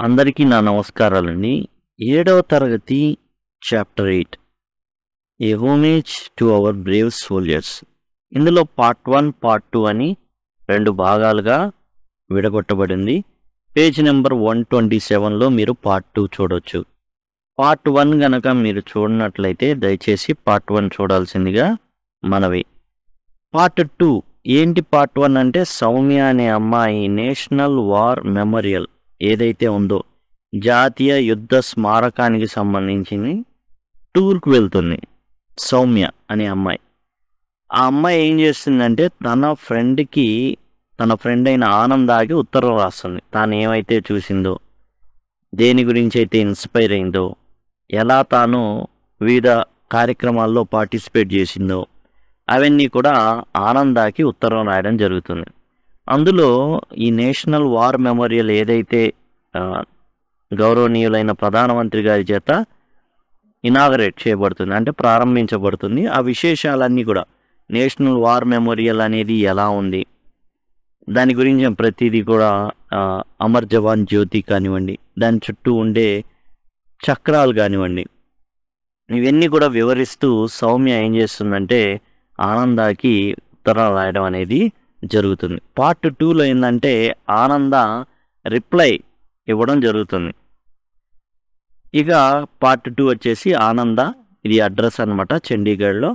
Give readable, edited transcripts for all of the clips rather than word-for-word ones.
అందరికీ నా నమస్కారాలండి. 7వ తరగతి chapter 8 A homage to our brave soldiers. ఇందులో పార్ట్ 1, పార్ట్ 2 అని 2 భాగాలుగా విడగొట్టబడింది. పేజ్ నెంబర్ 127లో మీరు పార్ట్ 2 చూడొచ్చు. పార్ట్ 1 గనక మీరు చూడనట్లయితే దయచేసి పార్ట్ 1 చూడాల్సిందిగా మనవి. పార్ట్ 2 ఏంటి? పార్ట్ 1 అంటే సౌమ్య అనే అమ్మాయి నేషనల్ వార్ మెమోరియల్ ఏదైతే ఉందో జాతీయ యుద్ధ స్మారకానికి సంబంధించింది టూర్కు వెళ్తుంది. సౌమ్య అనే అమ్మాయి. ఆ అమ్మాయి ఏం చేస్తుందంటే తన ఫ్రెండ్ అయిన ఆనందాకి ఉత్తరం రాస్తుంది. తాను ఏమైతే చూసిందో, దేని గురించి అయితే ఇన్స్పైర్ అయిందో, ఎలా తాను వివిధ కార్యక్రమాల్లో పార్టిసిపేట్ చేసిందో అవన్నీ కూడా ఆనందాకి ఉత్తరం రాయడం జరుగుతుంది. అందులో ఈ నేషనల్ వార్ మెమోరియల్ ఏదైతే గౌరవనీయులైన ప్రధానమంత్రి గారి చేత ఇనాగరేట్ చేయబడుతుంది, అంటే ప్రారంభించబడుతుంది. ఆ విశేషాలన్నీ కూడా నేషనల్ వార్ మెమోరియల్ అనేది ఎలా ఉంది, దాని గురించి ప్రతిదీ కూడా అమర్ జవాన్ జ్యోతి కానివ్వండి, దాని చుట్టూ ఉండే చక్రాలు కానివ్వండి, ఇవన్నీ కూడా వివరిస్తూ సౌమ్య ఏం చేస్తుందంటే ఆనందాకి ఉత్తరం రాయడం అనేది జరుగుతుంది. పార్ట్ 2లో ఏంటంటే ఆనంద రిప్లై ఇవ్వడం జరుగుతుంది. ఇక పార్ట్ 2 వచ్చేసి ఆనంద, ఇది అడ్రస్ అనమాట, చండీగఢ్లో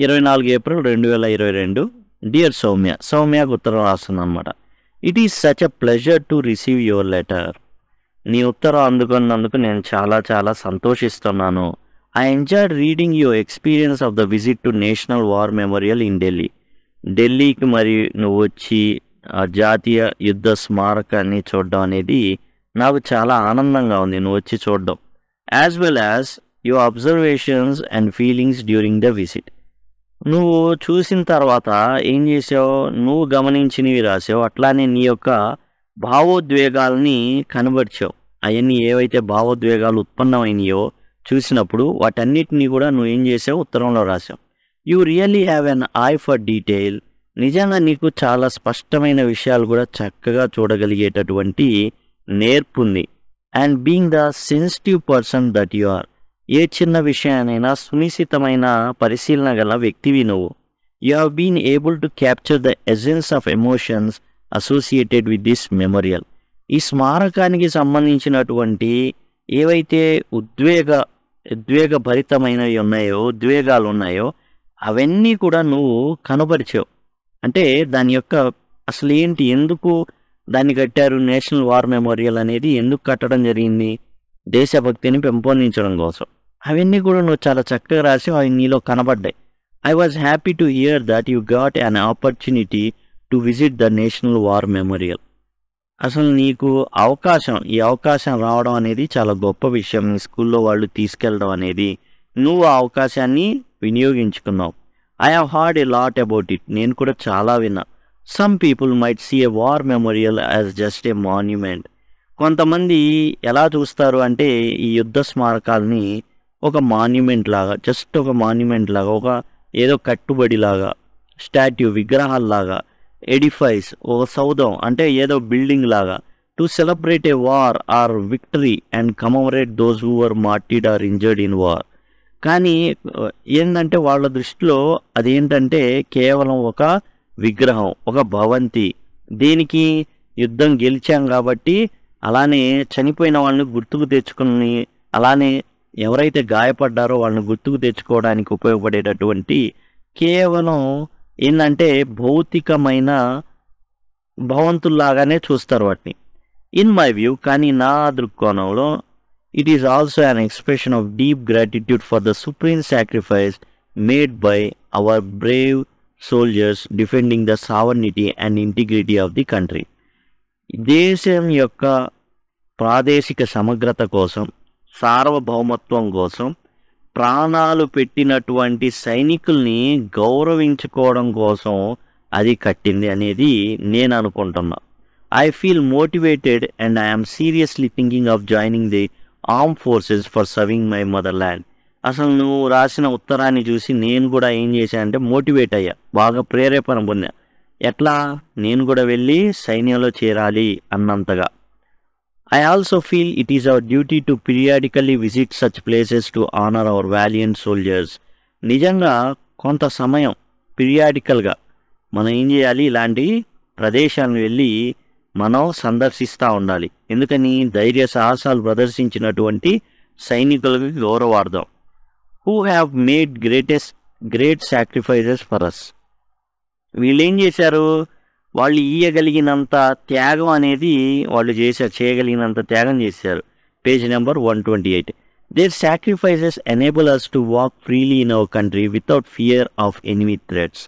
24 ఏప్రిల్ 2022. డియర్ సౌమ్య, సౌమ్యకు ఉత్తరం రాస్తుంది అనమాట. It is such a pleasure to receive your letter. నీ ఉత్తరం అందుకున్నందుకు నేను చాలా చాలా సంతోషిస్తున్నాను. I enjoyed reading your experience of the visit to national war memorial in Delhi. ఢిల్లీకి మరి నువ్వు వచ్చి జాతీయ యుద్ధ స్మారకాన్ని చూడడం అనేది నాకు చాలా ఆనందంగా ఉంది, నువ్వు వచ్చి చూడడం. As well as your observations and feelings during the visit. నువ్వు చూసిన తర్వాత ఏం చేసావు, నువ్వు గమనించినవి రాసావు, అట్లానే నీ యొక్క భావోద్వేగాల్ని కనబరిచావు. అవన్నీ ఏవైతే భావోద్వేగాలు ఉత్పన్నమైనయో చూసినప్పుడు వాటన్నిటినీ కూడా నువ్వు ఏం చేసావు, ఉత్తరంలో రాసావు. You really have N I for detail. నిజంగా నీకు చాలా స్పష్టమైన విషయాలు కూడా చక్కగా చూడగలిగేటటువంటి నేర్పు ఉంది. And being the sensitive person that you are, ఏ చిన్న విషయానైనా సునిశ్చితమైన పరిశీలన గల వ్యక్తివి నువ్వు. You have been able to capture the essence of emotions associated with this memorial. ఈ స్మారకానికి సంబంధించినటువంటి ఏవైతే ఉద్వేగభరితమైనవి ఉన్నాయో, ఉద్వేగాలు ఉన్నాయో అవన్నీ కూడా నువ్వు కనబరిచావు. అంటే దాని యొక్క అసలు ఏంటి, ఎందుకు దాన్ని కట్టారు, నేషనల్ వార్ మెమోరియల్ అనేది ఎందుకు కట్టడం జరిగింది, దేశభక్తిని పెంపొందించడం కోసం. అవన్నీ కూడా నువ్వు చాలా చక్కగా రాసి అవి నీలో కనబడ్డాయి. I was happy to hear that you got an opportunity to visit the national war memorial. అసలు నీకు ఈ అవకాశం రావడం అనేది చాలా గొప్ప విషయం. నీ స్కూల్లో వాళ్ళు తీసుకెళ్ళడం అనేది, నువ్వు ఆ అవకాశాన్ని వినియోగించుకున్నావు. I have heard a lot about it. నేను కూడా చాలా విన్నా. Some people might see a war memorial as just a monument. కొంతమంది ఎలా చూస్తారు అంటే ఈ యుద్ధ స్మారకాలని ఒక మాన్యుమెంట్ లాగా, జస్ట్ ఒక మాన్యుమెంట్ లాగా, ఒక ఏదో కట్టుబడి లాగా, స్టాట్యూ, విగ్రహాల్లాగా, ఎడిఫైస్, ఒక సౌధం అంటే ఏదో బిల్డింగ్ లాగా, to celebrate a war or victory and commemorate those who were martyred or injured in war. కానీ ఏంటంటే వాళ్ళ దృష్టిలో అదేంటంటే కేవలం ఒక విగ్రహం, ఒక భవంతి. దేనికి, యుద్ధం గెలిచాం కాబట్టి అలానే చనిపోయిన వాళ్ళని గుర్తుకు తెచ్చుకుని, అలానే ఎవరైతే గాయపడ్డారో వాళ్ళని గుర్తుకు తెచ్చుకోవడానికి ఉపయోగపడేటటువంటి కేవలం ఏంటంటే భౌతికమైన భవంతుల్లాగానే చూస్తారు వాటిని, ఇన్ మై వ్యూ. కానీ నా దృక్కోణంలో it is also an expression of deep gratitude for the supreme sacrifice made by our brave soldiers defending the sovereignty and integrity of the country. దేశం యొక్క ప్రాదేశిక సమగ్రత కోసం, సార్వభౌమత్వం కోసం ప్రాణాలు పెట్టినటువంటి సైనికుల్ని గౌరవించుకోవడం కోసం అది కట్టింది అనేది నేను అనుకుంటున్నా. I feel motivated and I'm seriously thinking of joining the arm forces for serving my mother land. అసలు నువ్వు రాసిన ఉత్తరాన్ని చూసి నేను కూడా ఏం చేశానంటే మోటివేట్ అయ్యా, బాగా ప్రేరేపణ పొందా. ఎట్లా, నేను కూడా వెళ్ళి సైన్యంలో చేరాలి అన్నంతగా. I also feel it is our duty to periodically visit such places to honor our valiant soldiers. నిజంగా కొంత సమయం పీరియాడికల్గా మనం ఏం చేయాలి, ఇలాంటి ప్రదేశాలను వెళ్ళి మనం సందర్శిస్తూ ఉండాలి. ఎందుకని? ధైర్య సాహసాలు ప్రదర్శించినటువంటి సైనికులకు గౌరవార్థం. Who have made great sacrifices for us. వీళ్ళు ఏం చేశారు? వాళ్ళు ఇయ్యగలిగినంత త్యాగం అనేది వాళ్ళు చేయగలిగినంత త్యాగం చేశారు. Page number 128. Their sacrifices enable us to walk freely in our country without fear of enemy threats.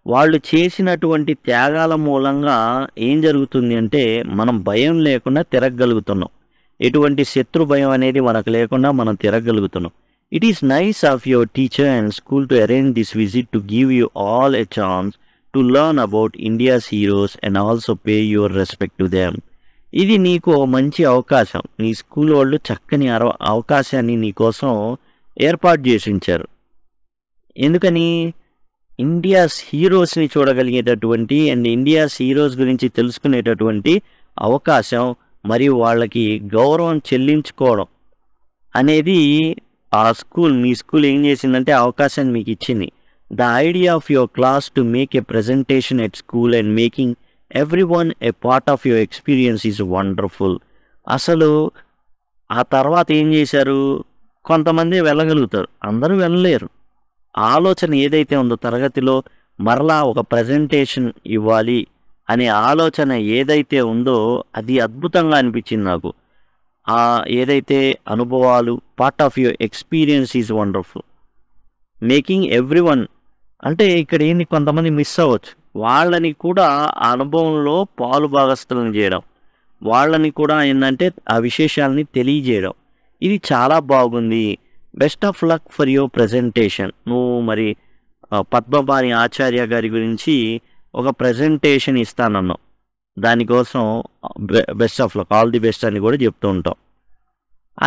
వాళ్ళు చేసినటువంటి త్యాగాల మూలంగా ఏం జరుగుతుంది అంటే మనం భయం లేకుండా తిరగగలుగుతున్నాం. ఎటువంటి శత్రు భయం అనేది మనకు లేకుండా మనం తిరగగలుగుతున్నాం. It is nice of your teacher and school to arrange this visit to give you all a chance to learn about India's heroes and also pay your respect to them. ఇది నీకు మంచి అవకాశం. నీ స్కూల్ వాళ్ళు చక్కని అవకాశాన్ని నీకోసం ఏర్పాటు చేసి ఉంచారు. ఎందుకని? ఇండియాస్ హీరోస్ని చూడగలిగేటటువంటి అండ్ ఇండియాస్ హీరోస్ గురించి తెలుసుకునేటటువంటి అవకాశం మరియు వాళ్ళకి గౌరవం చెల్లించుకోవడం అనేది మీ స్కూల్ ఏం చేసిందంటే అవకాశాన్ని మీకు ఇచ్చింది. The idea of your class to make a presentation at school and making everyone a part of your experience is wonderful. అసలు ఆ తర్వాత ఏం చేశారు? కొంతమంది వెళ్ళగలుగుతారు, అందరూ వెళ్ళలేరు. ఆలోచన ఏదైతే ఉందో తరగతిలో మరలా ఒక ప్రజెంటేషన్ ఇవ్వాలి అనే ఆలోచన ఏదైతే ఉందో అది అద్భుతంగా అనిపించింది నాకు. ఏదైతే అనుభవాలు part of your experience is wonderful. Making everyone అంటే ఇక్కడ ఏంది, కొంతమంది మిస్ అవ్వచ్చు. వాళ్ళని కూడా ఆ అనుభవంలో పాలు భాగస్థులను చేయడం, వాళ్ళని కూడా ఏంటంటే ఆ విశేషాలని తెలియజేయడం, ఇది చాలా బాగుంది. Best of luck for your presentation. నువ్వు మరి పద్మపాణి ఆచార్య గారి గురించి ఒక ప్రజెంటేషన్ ఇస్తానన్నావు, దానికోసం best of luck, all the best అని కూడా చెప్తూ ఉంటాం.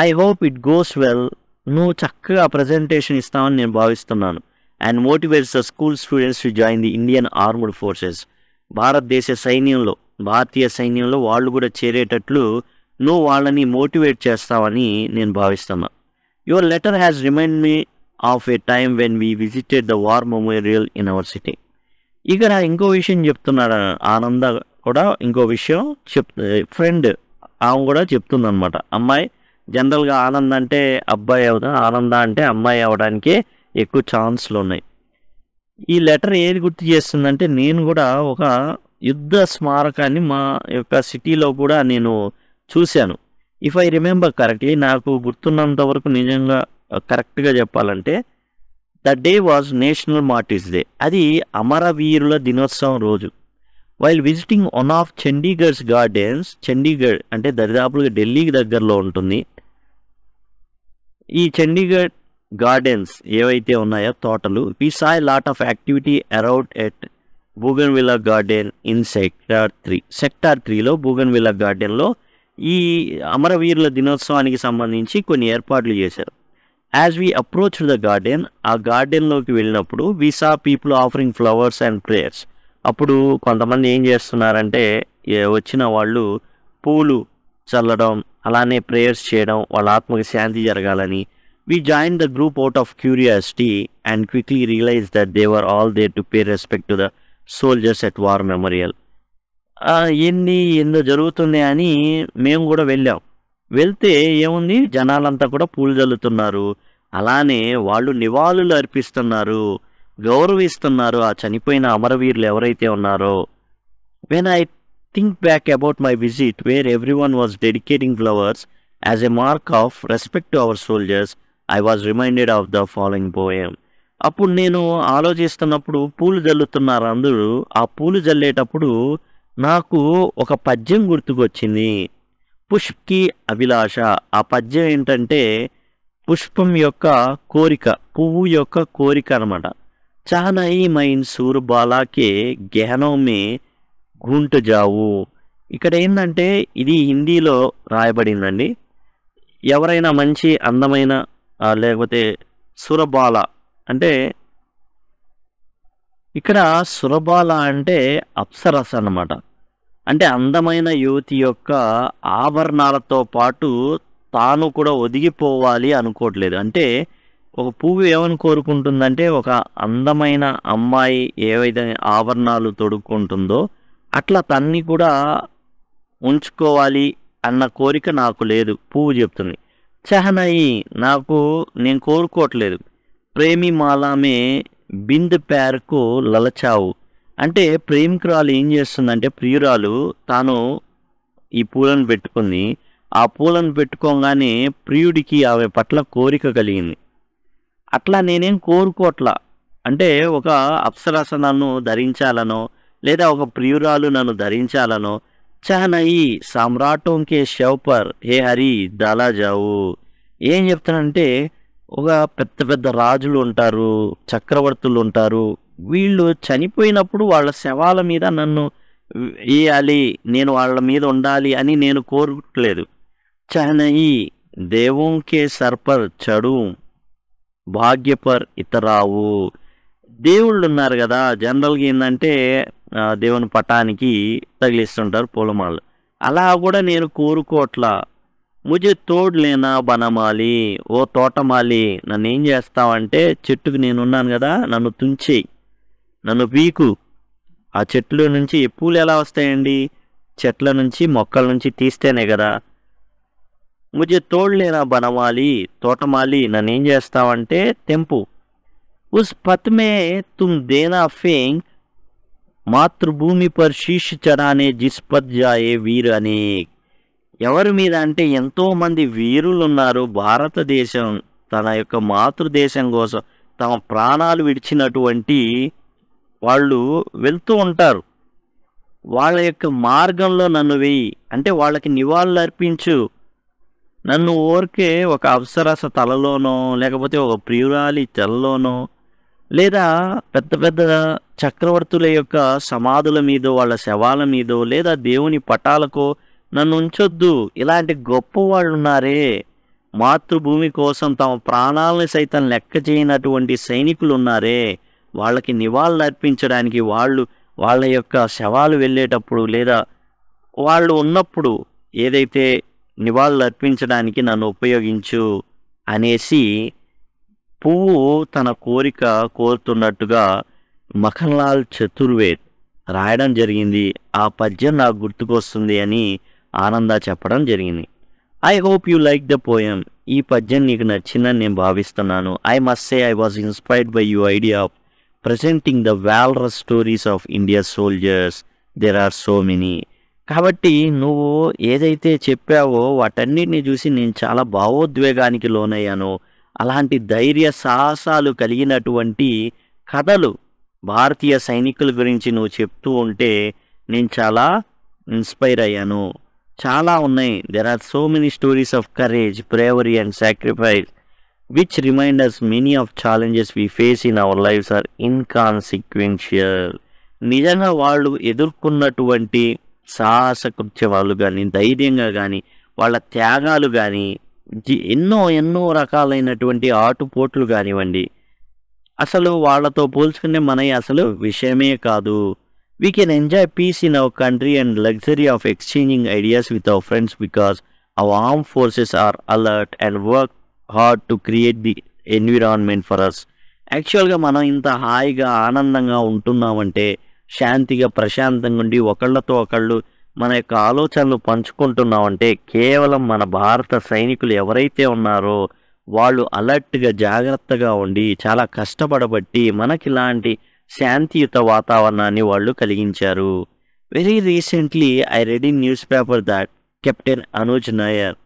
I hope it goes well. నువ్వు చక్కగా ప్రజెంటేషన్ ఇస్తామని నేను భావిస్తున్నాను. And motivates the school students to join the Indian armed forces. భారతీయ సైన్యంలో వాళ్ళు కూడా చేరేటట్లు నువ్వు వాళ్ళని మోటివేట్ చేస్తావని నేను భావిస్తున్నాను. Your letter has remind me of a time when we visited the war memorial in our city. ఇక్కడ ఇంకో విషయం చెప్తున్నాడు ఆనంద కూడా. ఇంకో విషయం ఫ్రెండ్ ఆమె కూడా చెప్తుందనమాట. అమ్మాయి జనరల్గా ఆనంద్ అంటే అబ్బాయి అవుతా, ఆనంద అంటే అమ్మాయి అవడానికే ఎక్కువ ఛాన్స్లు ఉన్నాయి. ఈ లెటర్ ఏది గుర్తు చేస్తుందంటే, నేను కూడా ఒక యుద్ధ స్మారకాన్ని మా యొక్క సిటీలో కూడా నేను చూశాను. ఇఫ్ ఐ రిమెంబర్ కరెక్ట్లీ, నాకు గుర్తున్నంత వరకు నిజంగా కరెక్ట్గా చెప్పాలంటే the day was national martyrs day. అది అమరవీరుల దినోత్సవం రోజు. While visiting one of Chandigarh's gardens, Chandigarh అంటే దరిదాపులుగా ఢిల్లీకి దగ్గరలో ఉంటుంది. ఈ చండీగఢ్ గార్డెన్స్ ఏవైతే ఉన్నాయో తోటలు, we saw a lot of activity around at bougainvillea garden in sector 3. Sector 3లో బూగన్విల్లా గార్డెన్లో ఈ అమరవీరుల దినోత్సవానికి సంబంధించి కొన్ని ఏర్పాట్లు చేశారు. As we approach the garden, ఆ గార్డెన్లోకి వెళ్ళినప్పుడు we saw people offering flowers and prayers. అప్పుడు కొంతమంది ఏం చేస్తున్నారంటే వచ్చిన వాళ్ళు పూలు చల్లడం, అలానే ప్రేయర్స్ చేయడం, వాళ్ళ ఆత్మకి శాంతి జరగాలని. We join the group out of curiosity and quickly realise that they were all there to pay respect to the soldiers at war memorial. ఏందో జరుగుతుంది అని మేము కూడా వెళ్ళాం. వెళ్తే ఏముంది, జనాలంతా కూడా పూలు చల్లుతున్నారు, అలానే వాళ్ళు నివాళులు అర్పిస్తున్నారు, గౌరవిస్తున్నారు ఆ చనిపోయిన అమరవీరులు ఎవరైతే ఉన్నారో. When I think back about my visit where everyone was dedicating flowers as a mark of respect to our soldiers, I was reminded of the following poem. అప్పుడు నేను ఆలోచిస్తున్నప్పుడు పూలు జల్లుతున్నారు అందరూ. ఆ పూలు జల్లేటప్పుడు నాకు ఒక పద్యం గుర్తుకొచ్చింది, పుష్పకి అభిలాష. ఆ పద్యం ఏంటంటే పుష్పం యొక్క కోరిక, పువ్వు యొక్క కోరిక అనమాట. చానయి మైన్ సూర్బాలాకే గహనో మే గుంట జావు. ఇక్కడ ఏంటంటే ఇది హిందీలో రాయబడిందండి. ఎవరైనా మంచి అందమైన లేకపోతే సురబాల అంటే, ఇక్కడ సురబాల అంటే అప్సరస అన్నమాట. అంటే అందమైన యువతి యొక్క ఆభరణాలతో పాటు తాను కూడా ఒదిగిపోవాలి అనుకోవట్లేదు. అంటే ఒక పువ్వు ఏమని కోరుకుంటుందంటే, ఒక అందమైన అమ్మాయి ఏవైతే ఆభరణాలు తొడుక్కుంటుందో, అట్లా తన్ని కూడా ఉంచుకోవాలి అన్న కోరిక నాకు లేదు. పువ్వు చెప్తుంది. చహనయి నేను కోరుకోవట్లేదు. ప్రేమి మాలామే బింద్ ప్యార్కు లలచావు. అంటే ప్రేమికురాలు ఏం చేస్తుందంటే, ప్రియురాలు తాను ఈ పూలను పెట్టుకుంది. ఆ పూలను పెట్టుకోగానే ప్రియుడికి ఆమె పట్ల కోరిక కలిగింది. అట్లా నేనేం కోరుకోవట్లా. అంటే ఒక అప్సరస నన్ను ధరించాలనో, లేదా ఒక ప్రియురాలు నన్ను ధరించాలనో, చానయి సామ్రాటోంకే షౌపర్ హే హరి దాలా జావు. ఏం చెప్తానంటే, ఒక పెద్ద పెద్ద రాజులు ఉంటారు, చక్రవర్తులు ఉంటారు. వీళ్ళు చనిపోయినప్పుడు వాళ్ళ శవాల మీద నన్ను వేయాలి, నేను వాళ్ళ మీద ఉండాలి అని నేను కోరుకోవట్లేదు. చానయి దేవోంకే సర్పర్ చడు భాగ్యపర్ ఇతరావు. దేవుళ్ళు ఉన్నారు కదా, జనరల్గా ఏంటంటే దేవుని పటానికి తగిలిస్తుంటారు పూలమాలలు. అలా కూడా నేను కోరుకోవట్లా. ముజే తోడు లేనా బనమాలి, ఓ తోటమాలి నన్ను ఏం చేస్తావంటే, చెట్టుకు నేనున్నాను కదా, నన్ను తుంచేయి, నన్ను పీకు. ఆ చెట్లు నుంచి పూలు ఎలా వస్తాయండి? చెట్ల నుంచి, మొక్కల నుంచి తీస్తేనే కదా. ముజే తోడు లేనా బనమాలి, తోటమాలి నన్ను ఏం చేస్తావంటే తెంపు. ఉస్ పత్ మే తుమ్ దేనా ఫేంగ్ మాతృభూమి పర్ శీష్ చడానే జిస్పత్ జాయే వీర్ అనేక్. ఎవరి మీద అంటే, ఎంతోమంది వీరులు ఉన్నారు. భారతదేశం తన యొక్క మాతృదేశం కోసం తమ ప్రాణాలు విడిచినటువంటి వాళ్ళు వెళ్తూ ఉంటారు. వాళ్ళ యొక్క మార్గంలో నన్ను వేయి, అంటే వాళ్ళకి నివాళులు అర్పించు. నన్ను ఊరికే ఒక అప్సరస తలలోనో, లేకపోతే ఒక ప్రియురాలి తలలోనో, లేదా పెద్ద పెద్ద చక్రవర్తుల యొక్క సమాధుల మీదో, వాళ్ళ శవాల మీదో, లేదా దేవుని పటాలకో నన్ను ఉంచొద్దు. ఇలాంటి గొప్ప వాళ్ళు ఉన్నారే, మాతృభూమి కోసం తమ ప్రాణాలను సైతం లెక్క చేయనటువంటి సైనికులు ఉన్నారే, వాళ్ళకి నివాళులు అర్పించడానికి వాళ్ళ యొక్క శవాలు వెళ్ళేటప్పుడు, లేదా వాళ్ళు ఉన్నప్పుడు ఏదైతే నివాళులు అర్పించడానికి నన్ను ఉపయోగించు అనేసి పువ్వు తన కోరిక కోరుతున్నట్టుగా మఖన్లాల్ చతుర్వేద్ రాయడం జరిగింది. ఆ పద్యం నాకు గుర్తుకొస్తుంది అని ఆనంద చెప్పడం జరిగింది. I hope you like the poem. ఈ పద్యం నీకు నచ్చిందని నేను భావిస్తున్నాను. I must say I was inspired by your idea of presenting the valorous stories of India's soldiers. There are so many. కాబట్టి నువ్వు ఏదైతే చెప్పావో వాటన్నిటిని చూసి నేను చాలా భావోద్వేగానికి లోనయ్యాను. అలాంటి ధైర్య సాహసాలు కలిగినటువంటి కథలు భారతీయ సైనికుల గురించి నువ్వు చెప్తూ ఉంటే నేను చాలా ఇన్స్పైర్ అయ్యాను. చాలా ఉన్నాయి. There are so many stories of courage, bravery and sacrifice which remind us many of challenges we face in our lives are inconsequential. నిజంగా వాళ్ళు ఎదుర్కొన్నటువంటి సాహస కృత్యాలు కానీ, ధైర్యంగా కానీ, వాళ్ళ త్యాగాలు కానీ, ఎన్నో రకాలైనటువంటి ఆటుపోట్లు కానివ్వండి, అసలు వాళ్ళతో పోల్చుకుంటే మనకి అసలు విషయమే కాదు. We can enjoy peace in our country and luxury of exchanging ideas with our friends because our armed forces are alert and work hard to create the environment for us. యాక్చువల్గా మనం ఇంత హాయిగా ఆనందంగా ఉంటున్నామంటే, శాంతిగా ప్రశాంతంగా ఉండి ఒకళ్ళతో ఒకళ్ళు మన యొక్క ఆలోచనలు పంచుకుంటున్నామంటే, కేవలం మన భారత సైనికులు ఎవరైతే ఉన్నారో వాళ్ళు అలర్ట్గా జాగ్రత్తగా ఉండి చాలా కష్టపడబట్టి మనకి ఇలాంటి శాంతియుత వాతావరణాన్ని వాళ్ళు కలిగించారు. Very recently I read in news paper that captain Anuj Nair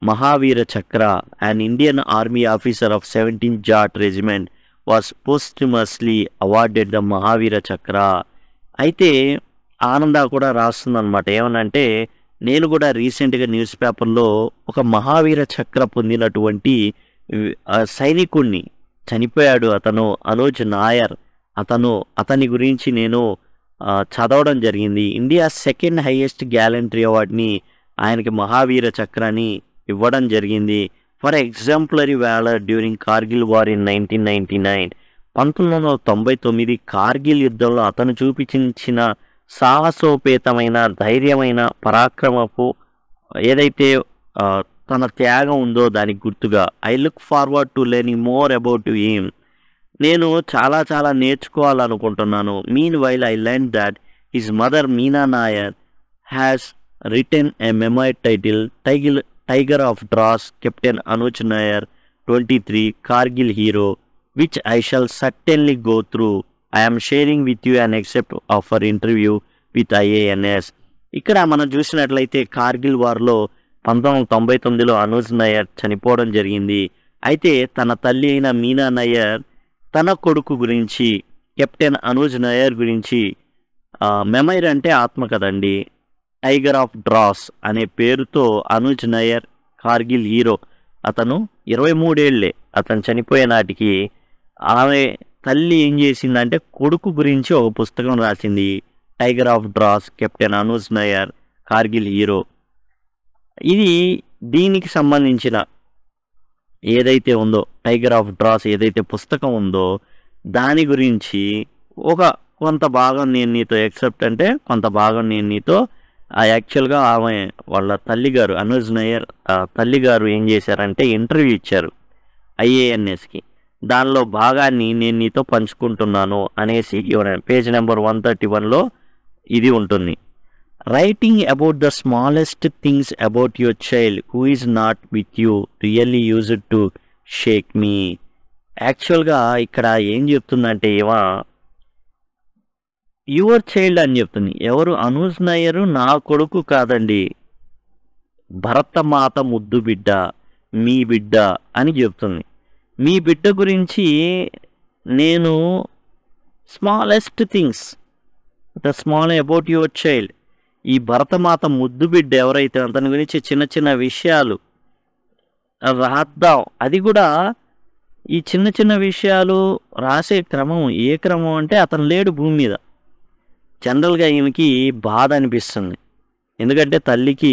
Mahavira Chakra, an Indian Army officer of 17th Jat Regiment, was posthumously awarded the Mahavira Chakra. అయితే ఆనంద కూడా రాస్తుందన్నమాట. ఏమనంటే, నేను కూడా రీసెంట్గా న్యూస్ పేపర్లో ఒక మహావీర చక్ర పొందినటువంటి సైనికుణ్ణి, చనిపోయాడు అతను, అనుజ్ నాయర్, అతని గురించి నేను చదవడం జరిగింది. ఇండియా సెకండ్ హైయెస్ట్ గ్యాలంటరీ అవార్డుని ఆయనకి మహావీర చక్రాన్ని ఇవ్వడం జరిగింది for exemplary valour during Kargil war in 1999. 1999 Kargil యుద్ధంలో అతను చూపించిన సాహసోపేతమైన, ధైర్యమైన, పరాక్రమపు ఏదైతే తన త్యాగం ఉందో దానికి గుర్తుగా I look forward to learning more about him. నేను చాలా చాలా నేర్చుకోవాలనుకుంటున్నాను. Meanwhile I learn that his mother Meena Nair has written a memoir title tiger of Dras captain Anuj Nair 23 Kargil hero which I shall certainly go through. I am sharing with you and excerpt of her interview with IANS. ఇక్కడ మనం చూసినట్లయితే కార్గిల్ వార్లో 1999లో అనుజ్ నాయర్ చనిపోవడం జరిగింది. అయితే తన తల్లి అయిన మీనా నాయర్ తన కొడుకు గురించి, కెప్టెన్ అనుజ్ నాయర్ గురించి, మెమైర్ అంటే ఆత్మ కదండి, టైగర్ ఆఫ్ డ్రాస్ అనే పేరుతో అనుజ్ నాయర్ కార్గిల్ హీరో, అతను 23 ఏళ్లే అతను చనిపోయే నాటికి. ఆమె తల్లి ఏం చేసిందంటే కొడుకు గురించి ఒక పుస్తకం రాసింది, Tiger of Dras captain Anuj Nayar Kargil hero. ఇది దీనికి సంబంధించిన ఏదైతే ఉందో టైగర్ ఆఫ్ డ్రాస్ ఏదైతే పుస్తకం ఉందో దాని గురించి కొంత భాగం నేను నీతో ఎక్సెప్ట్ అంటే కొంత భాగం నేను నీతో యాక్చువల్గా ఆమె వాళ్ళ తల్లిగారు అనుజ్ నాయర్ తల్లిగారు ఏం చేశారంటే ఇంటర్వ్యూ ఇచ్చారు IANSకి. దానిలో భాగాన్ని నేను నీతో పంచుకుంటున్నాను అనేసి పేజ్ నెంబర్ 131లో ఇది ఉంటుంది. Writing about the smallest things about your child who is not with you really used to shake me. యాక్చువల్గా ఇక్కడ ఏం చెప్తుందంటే యువర్ చైల్డ్ అని చెప్తుంది. ఎవరు? అనుజ్ నాయర్ నా కొడుకు కాదండి, భరతమాత ముద్దు బిడ్డ, మీ బిడ్డ అని చెప్తుంది. మీ బిడ్డ గురించి నేను smallest things the small about your child, ఈ భరతమాత ముద్దు బిడ్డ ఎవరైతే అతని గురించి చిన్న చిన్న విషయాలు రాద్దాం. అది కూడా ఈ చిన్న చిన్న విషయాలు రాసే క్రమం ఏ క్రమం అంటే అతను లేడు భూమి మీద. జనరల్గా ఈమెకి బాధ అనిపిస్తుంది, ఎందుకంటే తల్లికి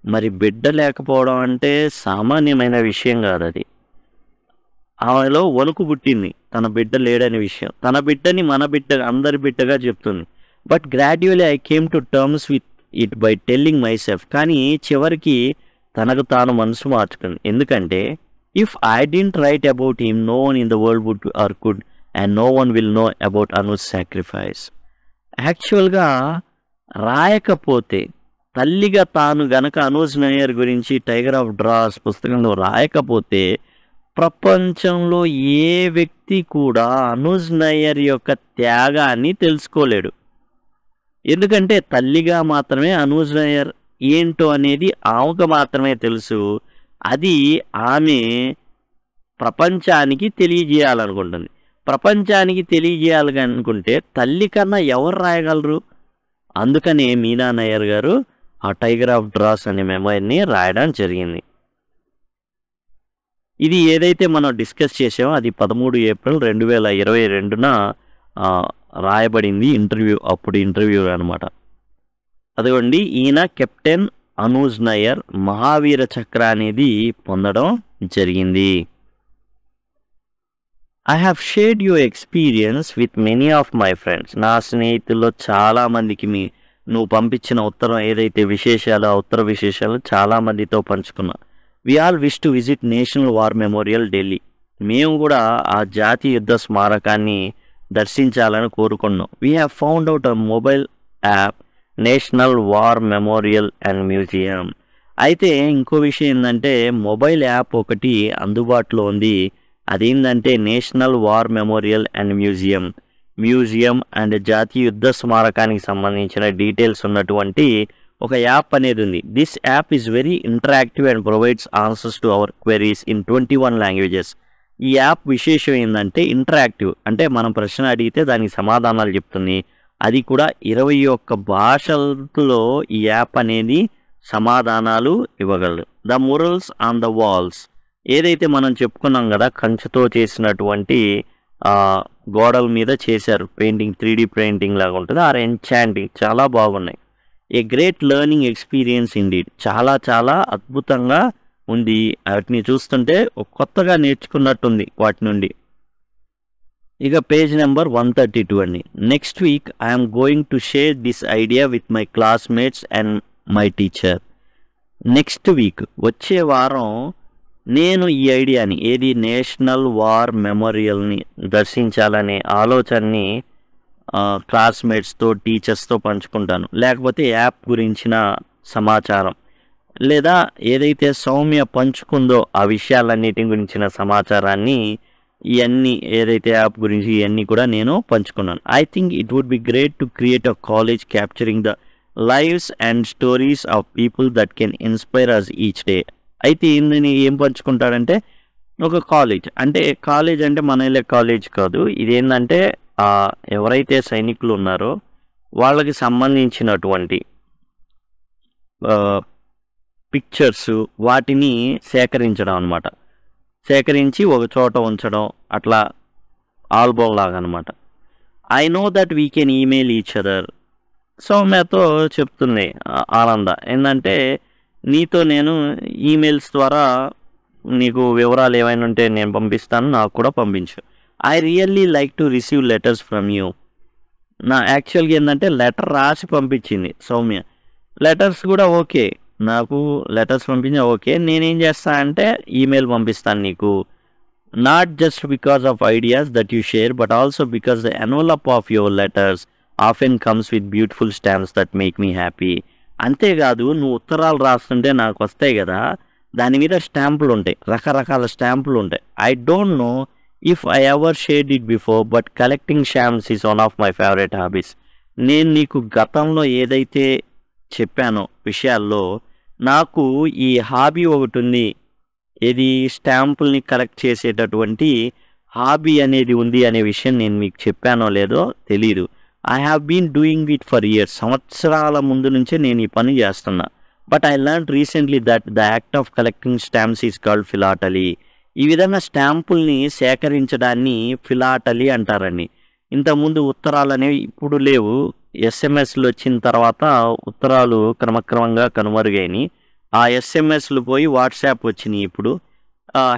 మరి బిడ్డ లేకపోవడం అంటే సామాన్యమైన విషయం కాదు. అది ఆమెలో వణుకు పుట్టింది తన బిడ్డ లేడనే విషయం. తన బిడ్డని మన బిడ్డ అందరి బిడ్డగా చెప్తుంది. But gradually I came to terms with it by telling myself. కానీ చివరికి తనకు తాను మనసు మార్చుకుంది. ఎందుకంటే if I didn't write about him no one in the world would or could and no one will know about Anuj sacrifice. యాక్చువల్గా రాయకపోతే, తల్లిగా తాను గనక అనుజ్ నాయర్ గురించి టైగర్ ఆఫ్ డ్రాస్ పుస్తకంలో రాయకపోతే ప్రపంచంలో ఏ వ్యక్తి కూడా అనుజ్ నాయర్ యొక్క త్యాగాన్ని తెలుసుకోలేడు. ఎందుకంటే తల్లిగా మాత్రమే అనుజ్ నాయర్ ఏంటో అనేది ఆమెకు మాత్రమే తెలుసు. అది ఆమె ప్రపంచానికి తెలియజేయాలనుకుంటుంది. ప్రపంచానికి తెలియజేయాలనుకుంటే తల్లి కన్నా ఎవరు రాయగలరు? అందుకనే మీనా నాయర్ గారు ఆ టైగర్ ఆఫ్ డ్రాస్ అనే మెమోరీని రాయడం జరిగింది. ఇది ఏదైతే మనం డిస్కస్ చేసామో అది 13 ఏప్రిల్ 2022న రాయబడింది. అప్పుడు ఇంటర్వ్యూ అనమాట. అదిగోండి, ఈయన కెప్టెన్ అనుజ్ నాయర్ మహావీర చక్ర అనేది పొందడం జరిగింది. I have shared your experience with many of my friends. నా స్నేహితుల్లో చాలామందికి నువ్వు పంపించిన ఉత్తరం ఏదైతే విశేషాలు, ఆ ఉత్తర విశేషాలు చాలామందితో పంచుకున్నా. We all wish to visit national war memorial Delhi. మేము కూడా ఆ జాతీయ యుద్ధ స్మారకాన్ని దర్శించాలని కోరుకున్నాం. We have found out a mobile app national war memorial and museum. అయితే ఇంకో విషయం ఏంటంటే మొబైల్ యాప్ ఒకటి అందుబాటులో ఉంది. అదేంటంటే national war memorial and museum and జాతీయ యుద్ధ స్మారకానికి సంబంధించిన డీటెయిల్స్ ఉన్నటువంటి ఒక యాప్ అనేది ఉంది. This app is very interactive and provides answers to our queries in 21 languages. ఈ యాప్ విశేషం ఏంటంటే ఇంటరాక్టివ్, అంటే మనం ప్రశ్న అడిగితే దానికి సమాధానాలు చెప్తుంది. అది కూడా 21 భాషల్లో ఈ యాప్ అనేది సమాధానాలు ఇవ్వగలరు. The murals on the walls, ఏదైతే మనం చెప్పుకున్నాం కదా కంచుతో చేసినటువంటి గోడల మీద చేశారు పెయింటింగ్, 3D పెయింటింగ్ లాగా ఉంటుంది. ఆర్ ఎన్చాంటింగ్, చాలా బాగున్నాయి. A great learning experience indeed, చాలా చాలా అద్భుతంగా ఉంది. వాటిని చూస్తుంటే కొత్తగా నేర్చుకున్నట్టుంది వాటి నుండి. ఇక పేజ్ నెంబర్ 132 అండి. Next week I'm going to share this idea with my classmates and my teacher. Next week వచ్చే వారం నేను ఈ ఐడియాని ఏది నేషనల్ వార్ మెమోరియల్ని దర్శించాలనే ఆలోచనని క్లాస్మేట్స్తో టీచర్స్తో పంచుకుంటాను. లేకపోతే యాప్ గురించిన సమాచారం లేదా ఏదైతే సౌమ్య పంచుకుందో ఆ విషయాలన్నిటి గురించిన సమాచారాన్ని ఇవన్నీ ఏదైతే యాప్ గురించి ఇవన్నీ కూడా నేను పంచుకున్నాను. I think it would be great to create a college capturing the lives and stories of people that can inspire us each day. అయితే ఇందుని ఏం పంచుకుంటాడంటే ఒక కాలేజ్ అంటే మన వెళ్ళే కాలేజ్ కాదు, ఇదేంటంటే ఎవరైతే సైనికులు ఉన్నారో వాళ్ళకి సంబంధించినటువంటి పిక్చర్స్ వాటిని సేకరించడం అనమాట. సేకరించి ఒక చోట ఉంచడం, అట్లా ఆల్బమ్ లాగా అనమాట. I know that we can email each other. సౌమ్యతో చెప్తుంది ఆనంద ఏంటంటే నీతో నేను ఈమెయిల్స్ ద్వారా నీకు వివరాలు ఏమైనా ఉంటే నేను పంపిస్తాను, నాకు కూడా పంపించు. I really like to receive letters from you. నా యాక్చువల్గా ఏంటంటే లెటర్ రాసి పంపించింది సౌమ్య. లెటర్స్ కూడా ఓకే, నాకు లెటర్స్ పంపించా ఓకే, నేనేం చేస్తా అంటే ఈమెయిల్ పంపిస్తాను నీకు. Not just because of ideas that you share but also because the envelope of your letters often comes with beautiful stamps that make me happy. అంతేకాదు నువ్వు ఉత్తరాలు రాస్తుంటే నాకు వస్తాయి కదా, దాని మీద స్టాంపులు ఉంటాయి, రకరకాల స్టాంపులు ఉంటాయి. I don't know if I ever shared it before but collecting stamps is one of my favourite hobbies. నేను నీకు గతంలో ఏదైతే చెప్పానో విషయాల్లో నాకు ఈ హాబీ ఒకటి ఉంది, ఏది స్టాంపుల్ని కలెక్ట్ చేసేటటువంటి హాబీ అనేది ఉంది అనే విషయం నేను మీకు చెప్పానో లేదో తెలీదు. I have been doing it for years. సంవత్సరాల ముందు నుంచే నేను ఈ పని చేస్తున్నా. But I learn recently that the act of collecting stamps is called philately. ఈ విధంగా స్టాంపుల్ని సేకరించడాన్ని ఫిలాటలీ అంటారండి. ఇంతకుముందు ఉత్తరాలు అనేవి ఇప్పుడు లేవు, ఎస్ఎంఎస్లు వచ్చిన తర్వాత ఉత్తరాలు క్రమక్రమంగా కనుమరుగైనాయి. ఆ ఎస్ఎంఎస్లు పోయి వాట్సాప్ వచ్చినాయి. ఇప్పుడు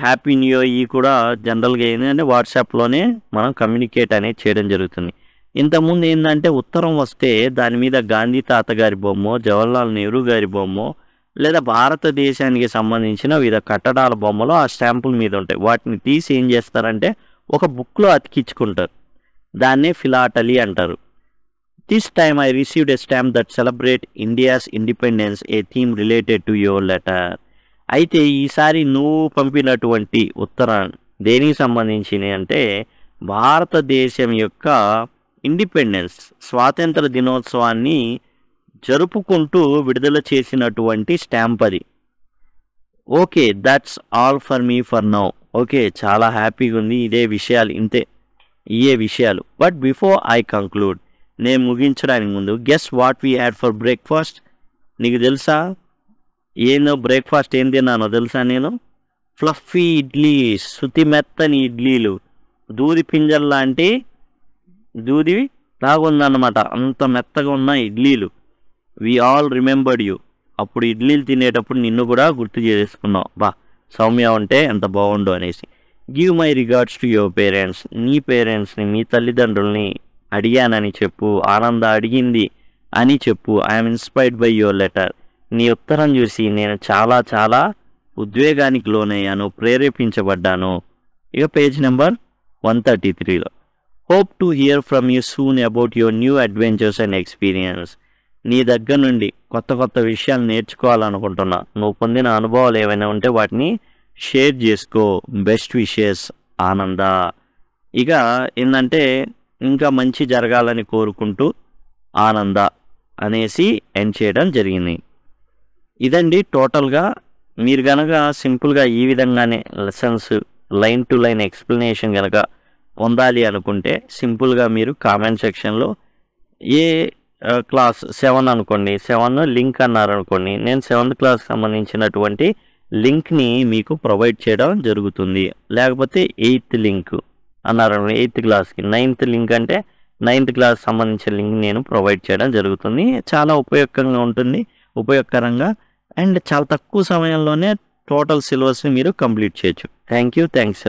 హ్యాపీ న్యూ ఇయర్ ఈ కూడా జనరల్గా ఏంటంటే వాట్సాప్లోనే మనం కమ్యూనికేట్ అనేది చేయడం జరుగుతుంది. ఇంతకుముందు ఏంటంటే ఉత్తరం వస్తే దాని మీద గాంధీ తాత గారి బొమ్మో, జవహర్లాల్ నెహ్రూ గారి బొమ్మో, లేదా భారతదేశానికి సంబంధించిన వివిధ కట్టడాల బొమ్మలు ఆ స్టాంపుల మీద ఉంటాయి. వాటిని తీసి ఏం చేస్తారంటే ఒక బుక్లో అతికించుకుంటారు. దాన్నే ఫిలాటలీ అంటారు. This time I received a stamp that celebrate India's independence, A theme related to your letter. అయితే ఈసారి నువ్వు పంపినటువంటి ఉత్తరం దేనికి సంబంధించినవి అంటే భారతదేశం యొక్క ఇండిపెండెన్స్, స్వాతంత్ర దినోత్సవాన్ని జరుపుకుంటూ విడుదల చేసినటువంటి స్టాంప్ అది. Okay, that's all for me for now. Okay, చాలా హ్యాపీగా ఉంది, ఇదే విషయాలు, ఇయే విషయాలు. బట్ బిఫోర్ ఐ కంక్లూడ్, నేను ముగించడానికి ముందు guess what we had for breakfast. నీకు తెలుసా ఏందో బ్రేక్ఫాస్ట్ ఏం తిన్నానో తెలుసా? నేను ఫ్లఫీ ఇడ్లీ, శృతి మెత్తని ఇడ్లీలు, దూది పింజల్ లాంటి దూది లాగుందన్నమాట, అంత మెత్తగా ఉన్న ఇడ్లీలు. We all remembered you. అప్పుడు ఇడ్లీలు తినేటప్పుడు నిన్ను కూడా గుర్తు చేసుకున్నావు, బా సౌమ్య ఉంటే ఎంత బాగుండు అనేసి. Give my regards to your parents. నీ పేరెంట్స్ని, మీ తల్లిదండ్రుల్ని అడిగానని చెప్పు, ఆనంద అడిగింది అని చెప్పు. I'm inspired by your letter. నీ ఉత్తరం చూసి నేను చాలా చాలా ఉద్వేగానికి లోనయ్యాను, ప్రేరేపించబడ్డాను. ఇక పేజ్ నెంబర్ 133లో hope to hear from you soon about your new adventures and experience. నీ దగ్గర నుండి కొత్త కొత్త విషయాలు నేర్చుకోవాలనుకుంటున్నా. నువ్వు పొందిన అనుభవాలు ఏమైనా ఉంటే వాటిని షేర్ చేసుకో. బెస్ట్ విషెస్ ఆనంద. ఇక ఏంటంటే ఇంకా మంచి జరగాలని కోరుకుంటూ ఆనంద అనేసి ఎండ్ చేయడం జరిగింది. ఇదండి టోటల్గా. మీరు కనుక సింపుల్గా ఈ విధంగానే lessons line to line explanation కనుక పొందాలి అనుకుంటే సింపుల్గా మీరు కామెంట్ సెక్షన్లో ఏ క్లాస్ 7 అనుకోండి, 7 లింక్ అన్నారనుకోండి, నేను 7th క్లాస్ సంబంధించినటువంటి లింక్ని మీకు ప్రొవైడ్ చేయడం జరుగుతుంది. లేకపోతే 8th లింక్ అన్నారు, 8th క్లాస్కి 9th లింక్ అంటే 9th క్లాస్ సంబంధించిన లింక్ నేను ప్రొవైడ్ చేయడం జరుగుతుంది. చాలా ఉపయోగకరంగా ఉంటుంది, ఉపయోగకరంగా, అండ్ చాలా తక్కువ సమయంలోనే టోటల్ సిలబస్ని మీరు కంప్లీట్ చేయొచ్చు. థ్యాంక్స్.